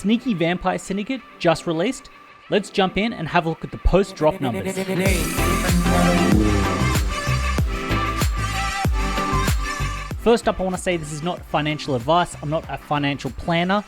Sneaky Vampire Syndicate just released. Let's jump in and have a look at the post-drop numbers. First up, I want to say this is not financial advice. I'm not a financial planner.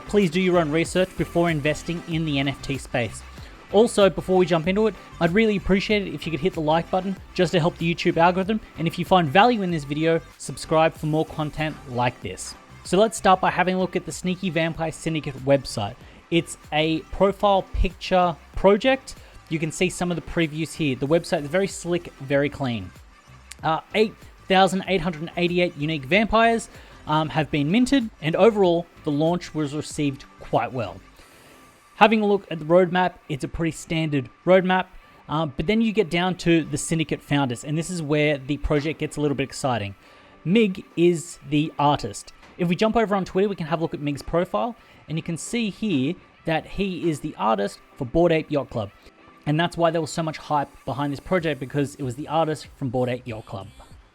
Please do your own research before investing in the NFT space. Also, before we jump into it, I'd really appreciate it if you could hit the like button just to help the YouTube algorithm. And if you find value in this video, subscribe for more content like this. So let's start by having a look at the Sneaky Vampire Syndicate website. It's a profile picture project. You can see some of the previews here. The website is very slick, very clean. 8,888 unique vampires have been minted, and overall, the launch was received quite well. Having a look at the roadmap, it's a pretty standard roadmap, but then you get down to the Syndicate founders, and this is where the project gets a little bit exciting. Mig is the artist. If we jump over on Twitter, we can have a look at Mig's profile, and you can see here that he is the artist for Bored Ape Yacht Club. And that's why there was so much hype behind this project, because it was the artist from Bored Ape Yacht Club.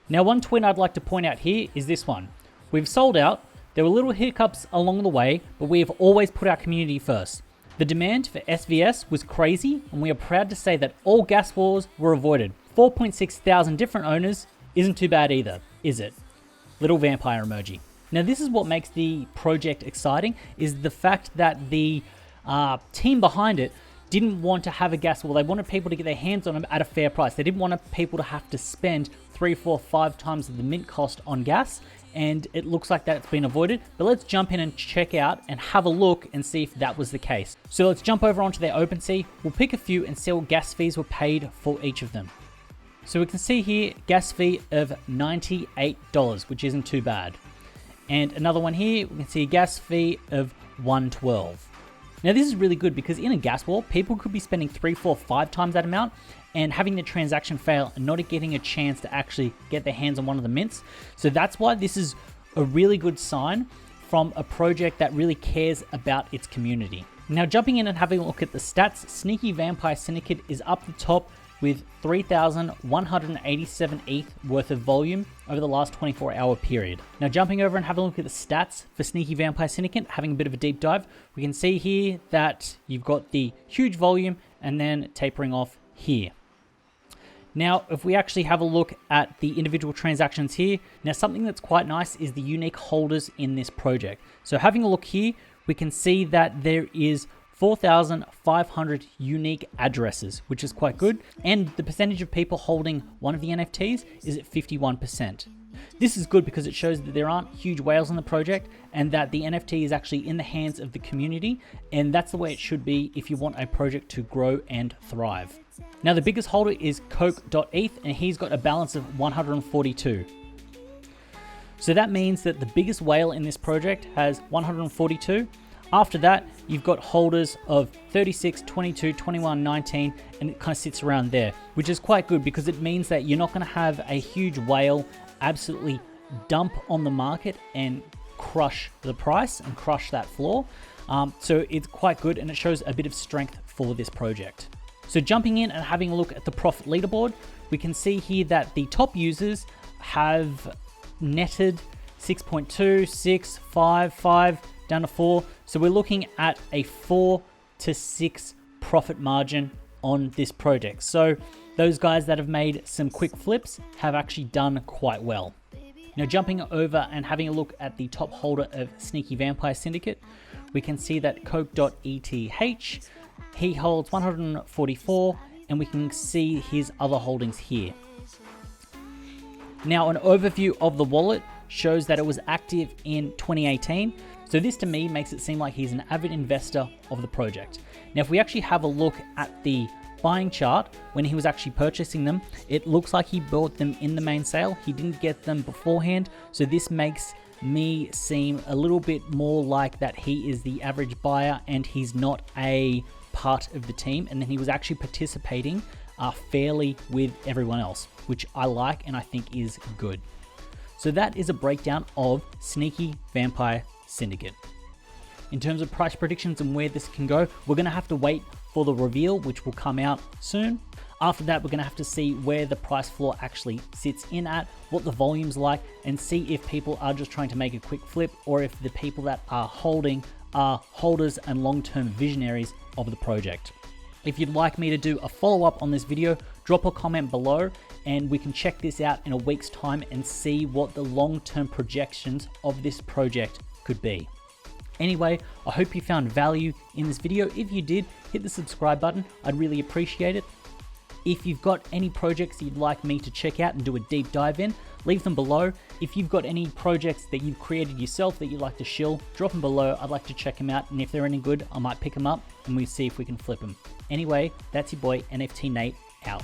Now, one tweet I'd like to point out here is this one. We've sold out. There were little hiccups along the way, but we have always put our community first. The demand for SVS was crazy, and we are proud to say that all gas wars were avoided. 4.6 thousand different owners isn't too bad either, is it? Little vampire emoji. Now, this is what makes the project exciting, is the fact that the team behind it didn't want to have a gas wall. They wanted people to get their hands on them at a fair price. They didn't want people to have to spend 3, 4, 5 times the mint cost on gas, and it looks like that's been avoided. But let's jump in and check out and have a look and see if that was the case. So let's jump over onto their OpenSea. We'll pick a few and see what gas fees were paid for each of them. So we can see here, gas fee of $98, which isn't too bad. And another one here, we can see a gas fee of $112. Now, this is really good because in a gas war, people could be spending 3, 4, 5 times that amount and having the transaction fail and not getting a chance to actually get their hands on one of the mints. So that's why this is a really good sign from a project that really cares about its community. Now, jumping in and having a look at the stats, Sneaky Vampire Syndicate is up the top with 3,187 ETH worth of volume over the last 24-hour period. Now, jumping over and having a look at the stats for Sneaky Vampire Syndicate, having a bit of a deep dive, we can see here that you've got the huge volume and then tapering off here. Now, if we actually have a look at the individual transactions here, now something that's quite nice is the unique holders in this project. So having a look here, we can see that there is 4,500 unique addresses, which is quite good. And the percentage of people holding one of the NFTs is at 51%. This is good because it shows that there aren't huge whales in the project and that the NFT is actually in the hands of the community. And that's the way it should be if you want a project to grow and thrive. Now, the biggest holder is Coke.eth, and he's got a balance of 142. So that means that the biggest whale in this project has 142. After that, you've got holders of 36, 22, 21, 19, and it kind of sits around there, which is quite good because it means that you're not going to have a huge whale absolutely dump on the market and crush the price and crush that floor. So it's quite good, and it shows a bit of strength for this project. So jumping in and having a look at the profit leaderboard, we can see here that the top users have netted 6.2, 6, 5, 5, down to 4. So we're looking at a 4 to 6 profit margin on this project. So those guys that have made some quick flips have actually done quite well. Now, jumping over and having a look at the top holder of Sneaky Vampire Syndicate, we can see that Coke.eth, he holds 144, and we can see his other holdings here. Now, an overview of the wallet shows that it was active in 2018. So this to me makes it seem like he's an avid investor of the project. Now, if we actually have a look at the buying chart, when he was actually purchasing them, it looks like he bought them in the main sale. He didn't get them beforehand. So this makes me seem a little bit more like that he is the average buyer and he's not a part of the team. And then he was actually participating fairly with everyone else, which I like and I think is good. So that is a breakdown of Sneaky Vampire Syndicate. In terms of price predictions and where this can go, we're going to have to wait for the reveal, which will come out soon. After that, we're going to have to see where the price floor actually sits in at, what the volume's like, and see if people are just trying to make a quick flip or if the people that are holding are holders and long-term visionaries of the project. If you'd like me to do a follow-up on this video, drop a comment below and we can check this out in a week's time and see what the long-term projections of this project could be. Anyway, I hope you found value in this video. If you did, hit the subscribe button. I'd really appreciate it. If you've got any projects you'd like me to check out and do a deep dive in, leave them below. If you've got any projects that you've created yourself that you'd like to shill, drop them below. I'd like to check them out, and if they're any good, I might pick them up and we see if we can flip them. Anyway, that's your boy NFT Nate out.